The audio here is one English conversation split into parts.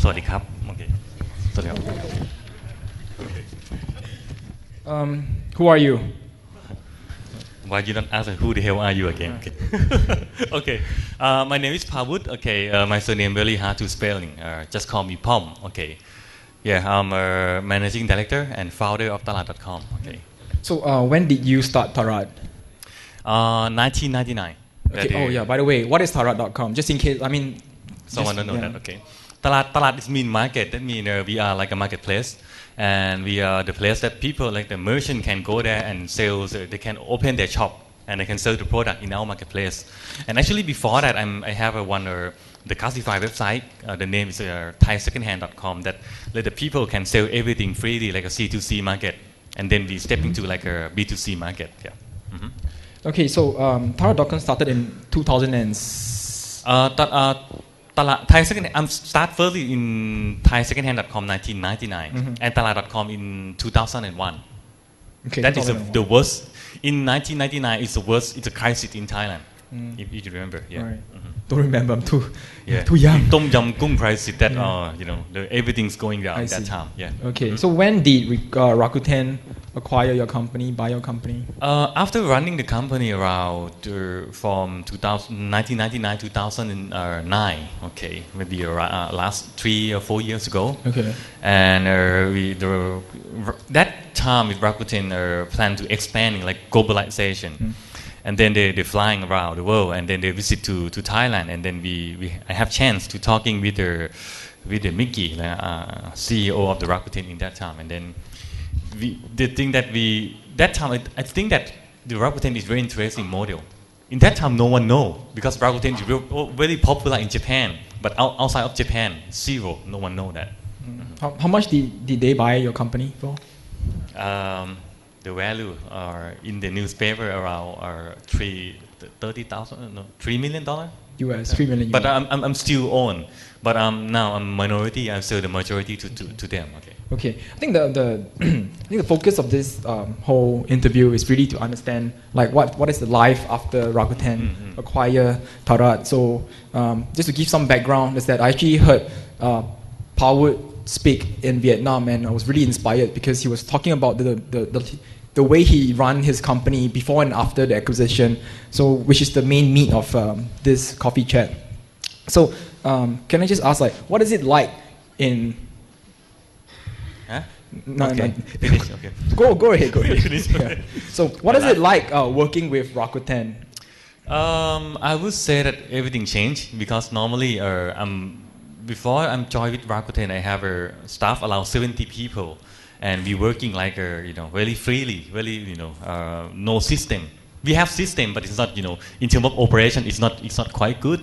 สวัสดีครับโอเคสวัสดีครับ Who are you? Why you don't answer who the hell are you again? Okay, okay. My name is Pawut. Okay, my surname very hard to spelling. Just call me Pom. Okay, yeah, I'm a managing director and founder of Talat.com. Okay, So when did you start Tarat? 1999. Okay. Oh yeah. By the way, what is Tarat.com? Just in case. I mean, Someone don't know that. Okay, Talat is mean market. That means we are like a marketplace. And we are the place that people like the merchant can go there and sell. They can open their shop and they can sell the product in our marketplace. And actually before that, I have the classify website. The name is ThaiSecondhand.com. That let the people can sell everything freely like a C2C market. And then we step into like a B2C market. Yeah. Mm-hmm. Okay. So Tarat.com started in 2000 and. Thai Second. I'm start firstly in ThaiSecondhand.com 1999 and Talat.com in 2001. Okay. That is the worst. In 1999, it's the worst. It's a crisis in Thailand. If you remember, yeah. Right. Don't remember. I'm too Yeah. too young. Tom Yum Kung crisis. That everything's going down I at that see. time. Yeah. Okay. So when did Rakuten acquire your company, buy your company? After running the company around from 1999 2009, okay, maybe last 3 or 4 years ago. Okay. And that time with Rakuten plan to expanding like globalization. And then they're flying around the world, and then they visit to Thailand, and then I have chance to talking with the Mickey, CEO of the Rakuten in that time, and then the thing that that time I think that the Rakuten is very interesting model. In that time, no one know because Rakuten is very popular in Japan, but outside of Japan, zero. No one know that. How much did they buy your company for? The value in the newspaper around $3 million. US $3 million. But I'm still on. But now I'm minority. I sell the majority to them. Okay. Okay, I think I think the focus of this whole interview is really to understand like what is the life after Rakuten acquire Tarat. So just to give some background is that I actually heard Pawut speak in Vietnam, and I was really inspired because he was talking about the way he ran his company before and after the acquisition. So which is the main meat of this coffee chat. So can I just ask like what is it like in No, okay. no. Finish. Okay. Go ahead. Finish. Yeah. So what is it like working with Rakuten? I would say that everything changed because normally before I'm joined with Rakuten, I have a staff around 70 people, and we working like very freely, really no system. We have system, but it's not in terms of operation, it's not quite good.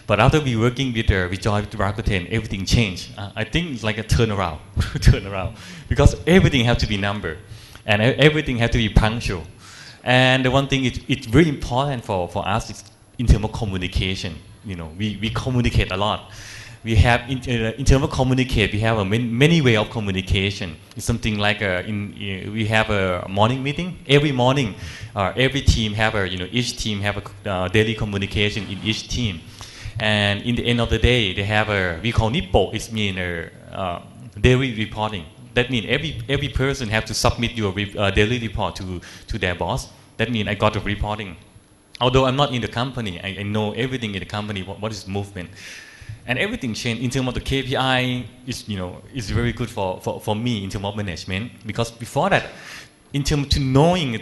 But after we working with we joined with Rakuten, everything changed. I think it's like a turnaround, because everything has to be numbered, and everything has to be punctual. And the one thing it's very important for us is in terms of communication. We communicate a lot. We have in terms of communicate, we have many way of communication. It's something like we have a morning meeting every morning. Every team have each team have a daily communication in each team. And in the end of the day, they have we call Nippo. It means daily reporting. That means every person have to submit your daily report to their boss. That means I got the reporting. Although I'm not in the company, I know everything in the company. What is movement, and everything changed in terms of the KPI. Is very good for me in terms of management, because before that, in terms to knowing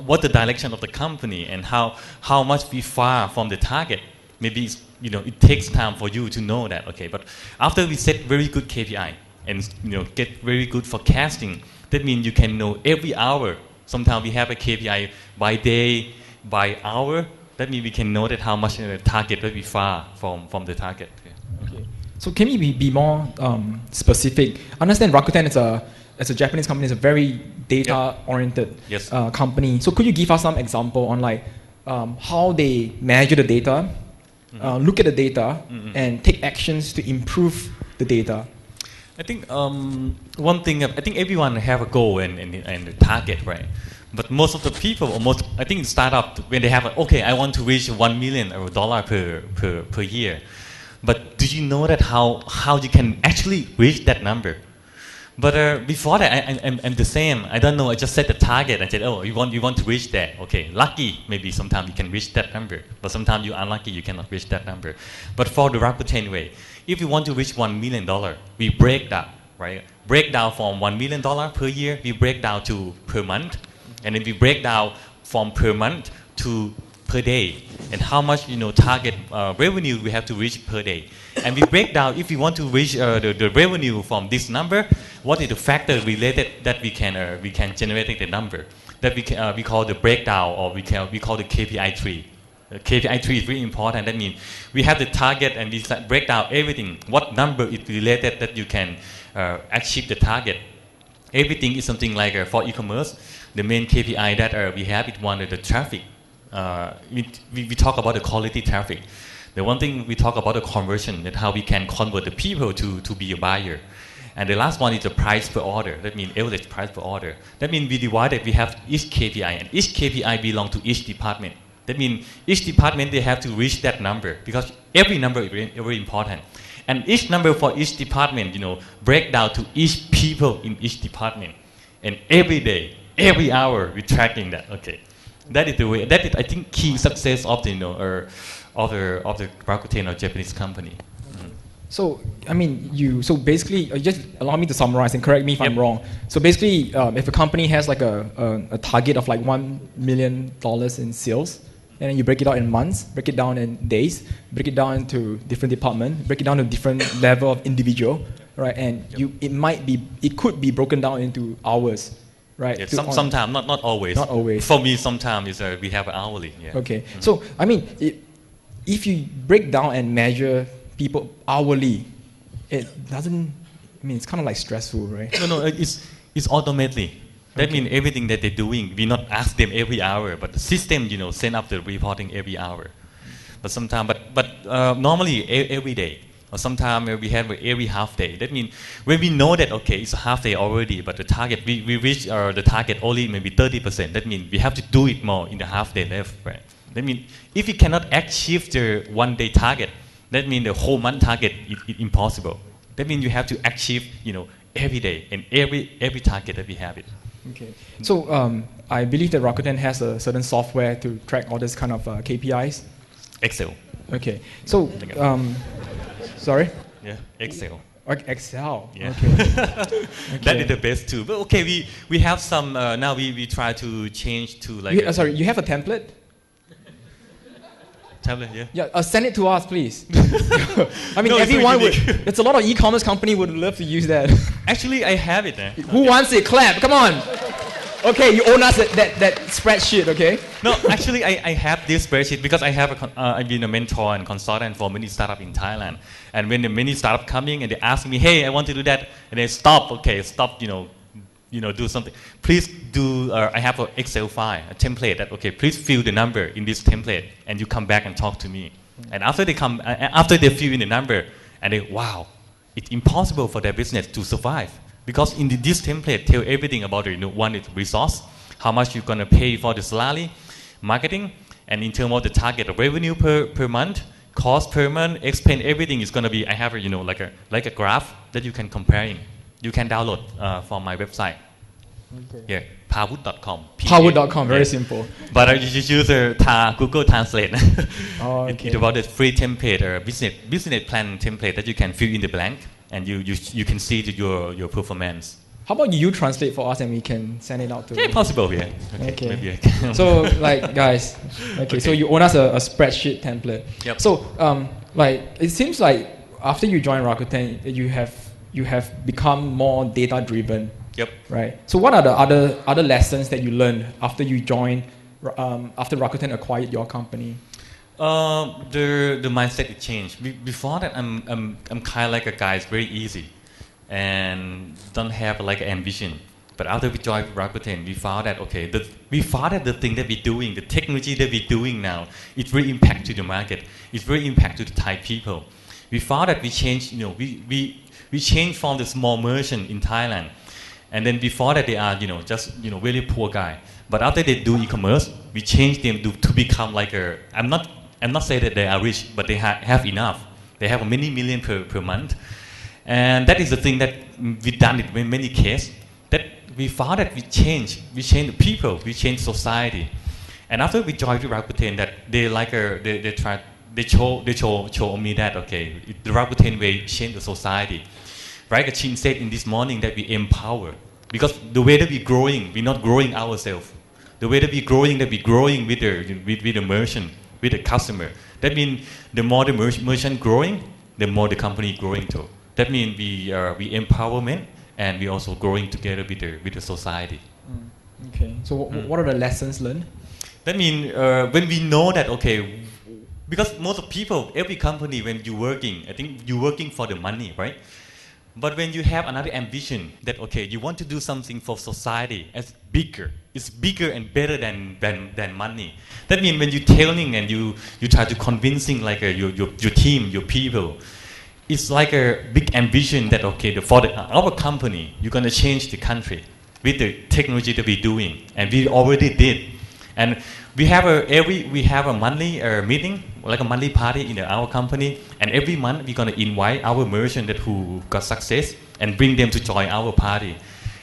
what the direction of the company and how much we far from the target. Maybe it takes time for you to know that. Okay, but after we set very good KPI and get very good forecasting, that means you can know every hour. Sometimes we have a KPI by day, by hour. That means we can know that how much the target will be far from the target. Okay. So can you be more specific? I understand Rakuten as a Japanese company is a very data-oriented company. So could you give us some example on like how they measure the data, look at the data, and take actions to improve the data? I think one thing, I think everyone have a goal and a target, right? But most of the people, I think startup when they have I want to reach $1 million per year. But do you know that how you can actually reach that number? But before that, I'm the same. I don't know. I just set the target and said, oh, you want to reach that. Okay, lucky. Maybe sometimes you can reach that number. But sometimes you're unlucky. You cannot reach that number. But for the Rakuten way, if you want to reach $1 million, we break that, right? Break down from $1 million per year. We break down to per month. And then we break down from per month to per day, and how much target revenue we have to reach per day. And we break down if we want to reach the revenue from this number, what is the factor related that we can generate the number that we call the breakdown, or we call the KPI tree. The KPI tree is very important. That means we have the target and we break down everything. What number is related that you can achieve the target. Everything is something like for e-commerce, the main KPI that we have is one of the traffic. We talk about the quality traffic. The one thing we talk about the conversion, that how we can convert the people to be a buyer. And the last one is the price per order. That means average price per order. That means we divided, we have each KPI, and each KPI belongs to each department. That means each department, they have to reach that number, because every number is very important. And each number for each department, break down to each people in each department. And every day, every hour, we're tracking that. Okay. That is the way. That is, I think, key success of the of the Rakuten or Japanese company. So I mean, so basically, just allow me to summarize and correct me if I'm wrong. So basically, if a company has like a target of like $1 million in sales, and then you break it out in months, break it down in days, break it down into different departments, break it down to different level of individual, right? And it could be broken down into hours. Right. Yeah, sometimes, not always. Not always. For me, sometimes we have an hourly. Yeah. Okay. So I mean, if you break down and measure people hourly, it doesn't. I mean, it's kind of like stressful, right? No. It's automatically. That means everything that they're doing, we not ask them every hour, but the system, send up the reporting every hour. But sometimes, but normally every day. Or sometimes we have every half day. That means when we know that, okay, it's a half day already, but the target, we reach the target only maybe 30%. That means we have to do it more in the half day left, right? That means if you cannot achieve the 1 day target, that means the whole month target is impossible. That means you have to achieve, every day and every target that we have it. Okay. So I believe that Rakuten has a certain software to track all this kind of KPIs. Excel. Okay. So. Sorry? Yeah, Excel. Excel. Yeah. Okay. That is the best too. But okay, we have some, now we try to change to like... sorry, you have a template? Tablet, yeah. Yeah, send it to us, please. I mean, no, everyone would... It's a lot of e-commerce company would love to use that. Actually, I have it. Who wants it? Clap, come on. Okay, you own us that spreadsheet, okay? No, actually, I have this spreadsheet because I've been a mentor and consultant for many startups in Thailand. And when the many startups coming and they ask me, hey, I want to do that, and they stop, do something. Please do, I have an Excel file, a template that, okay, please fill the number in this template, and you come back and talk to me. And after they fill in the number, and they, wow, it's impossible for their business to survive. Because in this template, tell everything about it. One is resource, how much you're gonna pay for the salary, marketing, and in terms of the target of revenue per month, cost per month, explain everything is gonna be. I have like a graph that you can comparing. You can download from my website. Okay. Yeah, pawut.com. Pawut.com, very simple. But you use Google Translate. Oh, okay. It's about the free template or business plan template that you can fill in the blank. And you can see your performance. How about you translate for us and we can send it out to... Yeah, possible, yeah. Okay. Maybe I can. So, like, guys, okay, so you own us a spreadsheet template. Yep. So, it seems like after you join Rakuten, you have become more data-driven. Yep. Right? So what are the other lessons that you learned after you joined, after Rakuten acquired your company? The mindset changed. Before that, I'm kind of like a guy. It's very easy, and don't have like an ambition. But after we joined Rakuten, we found that the thing that we're doing, the technology that we're doing now, it's very impact to the market. It's very impact to the Thai people. We found that we changed. We changed from the small merchant in Thailand, and then before that they are just really poor guy. But after they do e-commerce, we changed them to become like I'm not saying that they are rich, but they have enough. They have many million per month. And that is the thing that we've done it in many cases. That we found that we change the people, we change society. And after we joined Rakuten, that they show me that okay, the Rakuten way change the society. Right? Kachin said in this morning that we empower, because the way that we're growing, we're not growing ourselves. The way that we're growing with the merchant, with the customer. That means the more the merchant growing, the more the company growing too. That means we empowerment, and we also growing together with the society. Okay. So what are the lessons learned? That means when we know that okay, because most of people, every company, when you're working, I think you're working for the money, right? But when you have another ambition that okay, you want to do something for society as bigger, it's bigger and better than money. That means when you're telling and you try to convincing like your team, your people, it's like a big ambition that okay, our company, you're gonna change the country with the technology that we're doing, and we already did. And we have a monthly meeting, like a monthly party in our company, and every month we're gonna invite our merchant who got success and bring them to join our party,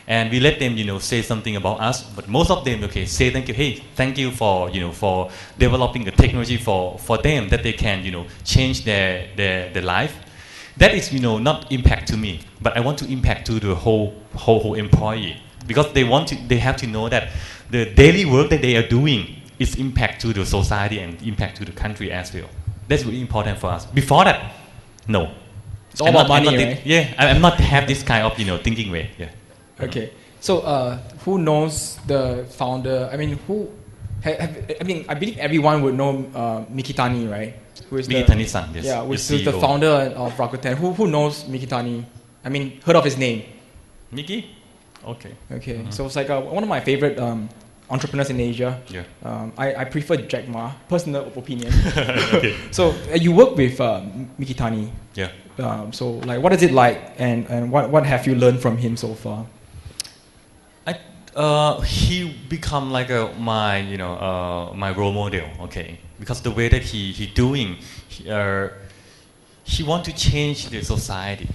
and we let them say something about us. But most of them say thank you, hey, thank you for for developing the technology for them that they can change their life. That is not impact to me, but I want to impact to the whole employee, because they have to know that the daily work that they are doing is impact to the society and impact to the country as well. That's really important for us. Before that, no. It's all about money, right? Yeah, I'm not have this kind of thinking way. Yeah. Okay. So who knows the founder? I mean, I believe everyone would know Mikitani, right? Who is Mikitani-san, yes. Yeah, which is the founder of Rakuten. Who knows Mikitani? I mean, heard of his name? Miki? Okay. Okay. Mm-hmm. So it's like one of my favorite entrepreneurs in Asia. Yeah. I prefer Jack Ma, personal opinion. Okay. So you work with Mikitani. Yeah. So like, what is it like, and what have you learned from him so far? He become like my my role model. Okay, because the way that he doing, he want to change the society.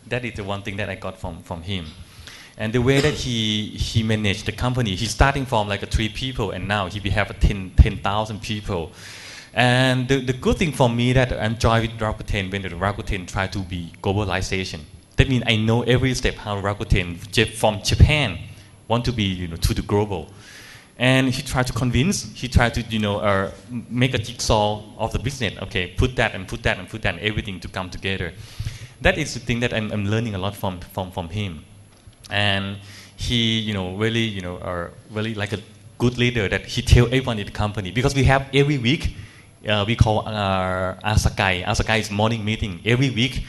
That is the one thing that I got from him. And the way that he managed the company, he's starting from like 3 people, and now he have 10,000 people. And the good thing for me that I'm joined with Rakuten when the Rakuten try to be globalization. That means I know every step how Rakuten from Japan want to be to the global. And he tried to convince, he tried to make a jigsaw of the business. Okay, put that and put that and put that, and everything to come together. That is the thing that I'm learning a lot from him. And he, really like a good leader that he tell everyone in the company, because we have every week, we call Asakai. Asakai is morning meeting every week,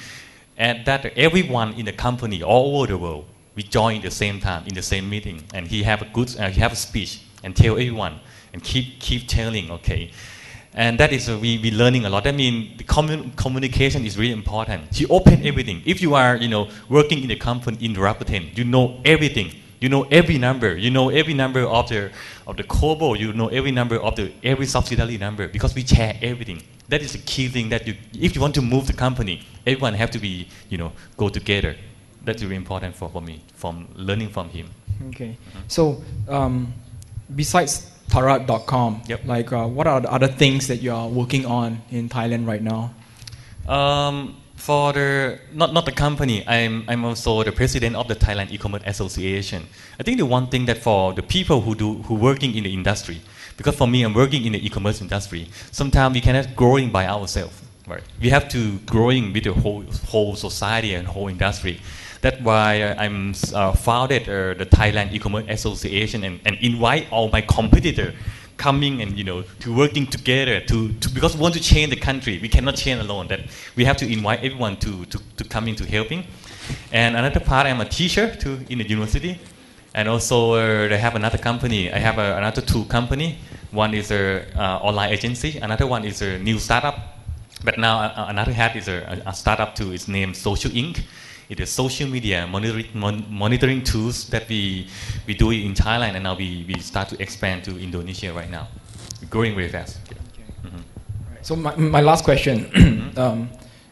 and that everyone in the company all over the world, we join at the same time in the same meeting, and he have a speech and tell everyone and keep telling, okay. And that is we learning a lot. I mean, the communication is really important. He open everything. If you are working in a company in Rakuten, you know everything. You know every number. You know every number of the Kobo. You know every number of every subsidiary number, because we share everything. That is the key thing that if you want to move the company, everyone have to be go together. That's really important for me from learning from him. Okay. So besides Tarat.com, yep. Like what are the other things that you are working on in Thailand right now? For the not the company, I'm also the president of the Thailand E-commerce Association. I think the one thing that for the people who working in the industry, because for me I'm working in the e-commerce industry, sometimes we cannot growing by ourselves. Right? We have to growing with the whole society and whole industry. That's why I'm founded the Thailand E-commerce Association and invite all my competitors coming and to working together to because we want to change the country. We cannot change alone. That we have to invite everyone to come into helping. And another part, I'm a teacher too in the university, and also they have another company. I have another 2 company. One is a online agency. Another one is a new startup. But now another hat is a startup too. It's named Social Inc. It is social media monitoring tools that we do it in Thailand, and now we start to expand to Indonesia right now. We're growing very fast. Yeah. Okay. Mm-hmm. Right. So my last question.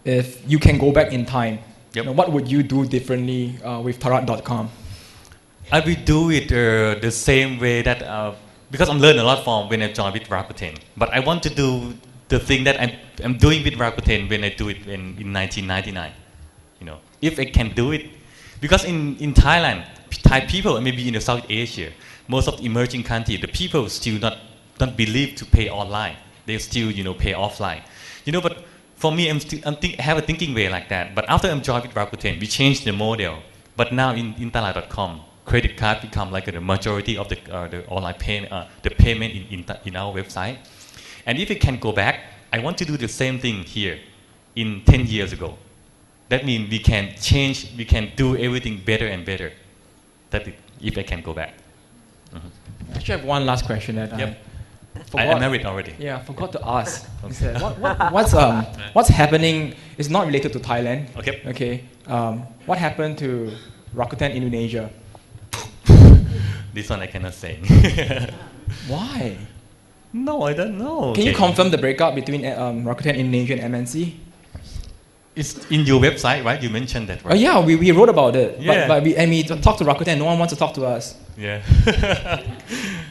if you can go back in time, Yep. what would you do differently with Tarat.com? I will do it the same way that because I'm learning a lot from when I joined with Rakuten. But I want to do the thing that I'm doing with Rakuten when I do it in 1999. If I can do it, because in Thailand, Thai people, and maybe in the South Asia, most of the emerging countries, the people still don't believe to pay online. They still pay offline. But for me, I have a thinking way like that. But after I'm joined with Rakuten, we changed the model. But now in Talat.com, credit card become like the majority of the online the payment in our website. And if we can go back, I want to do the same thing here in 10 years ago. That means we can change, we can do everything better and better. That if I can go back. Actually, I have one last question that Yep. I I'm married already. Yeah, I forgot to ask. Is that what's happening is not related to Thailand. Okay. Okay. What happened to Rakuten Indonesia? This one I cannot say. Why? No, I don't know. Can you Okay. confirm the breakup between Rakuten Indonesia and MNC? It's in your website, right? You mentioned that, Oh right? yeah, we wrote about it. Yeah. But we talked to Rakuten. No one wants to talk to us. Yeah.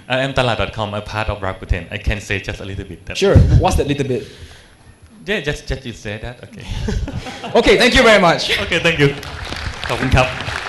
I am Talat.com, a part of Rakuten. I can say just a little bit. Sure. What's that little bit? Yeah, just you say that. Okay. Okay. Thank you very much. Okay, thank you. ขอบคุณครับ